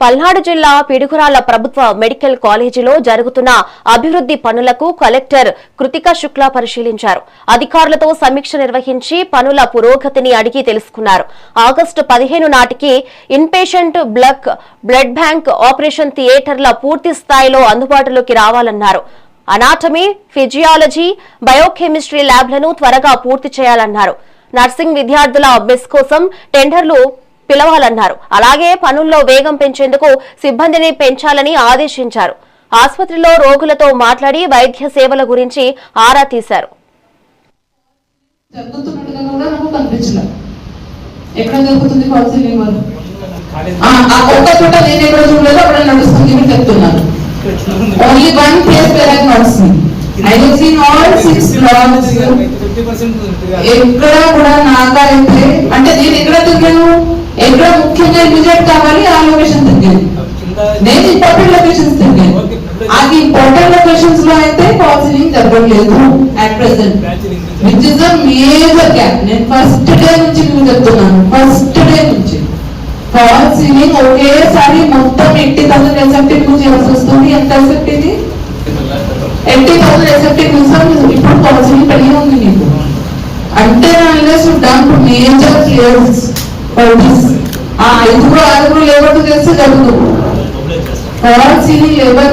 పల్నాడు జిల్లా పిడుగురాళ్ల ప్రభుత్వ మెడికల్ కాలేజీలో జరుగుతున్న అభివృద్ది పనులకు కలెక్టర్ కృతికా శుక్లా పరిశీలించారు. అధికారులతో సమీక్ష నిర్వహించి పనుల పురోగతిని అడిగి తెలుసుకున్నారు. ఆగస్టు 15 నాటికి ఇన్పేషెంట్ బ్లడ్ బ్యాంక్ ఆపరేషన్ థియేటర్ల పూర్తి స్థాయిలో అందుబాటులోకి రావాలన్నారు. అనాటమీ, ఫిజియాలజీ, బయోకెమిస్ట్రీ ల్యాబ్లను త్వరగా పూర్తి చేయాలన్నారు. నర్సింగ్ విద్యార్థుల మెస్ కోసం టెండర్లు పిలవాలన్నారు. అలాగే పనుల్లో వేగం పెంచేందుకు సిబ్బందిని పెంచాలని ఆదేశించారు. ఆసుపత్రిలో రోగులతో మాట్లాడి వైద్య సేవల గురించి ఆరా తీశారు. Only one place where I not seen. I have seen all 6 blocks. ఎక్కడ కూడా నాకైతే అంటే నేను ఎక్కడ తిరిగాను, ఎక్కడ ముఖ్యంగా ఇమీడియట్ కావాలి ఆ లొకేషన్ తిరిగాను. నేను ఇంపార్టెంట్ లొకేషన్స్ తిరిగాను. ఆ ఇంపార్టెంట్ లొకేషన్స్ లో అయితే కౌన్సిలింగ్ జరగలేదు at present, which is the major gap. నేను ఫస్ట్ డే నుంచి మీకు చెప్తున్నాను, ఫస్ట్ డే నుంచి కౌన్సిలింగ్ ఒకేసారి మొత్తం 80,000 ఎస్ఎఫ్టీ యూజ్ చేయాల్సి వస్తుంది. ఎంత ఎస్ఎఫ్టీ ఇది? 80,000 ఎస్ఎఫ్టీ కోసం ఇప్పుడు కౌన్సిలింగ్ పెరిగి ఉంది మీకు. అంటే మేజర్ క్లియర్స్ ఆ 5-6 లేబర్ చేస్తే జరుగుతుంది. Counselling labour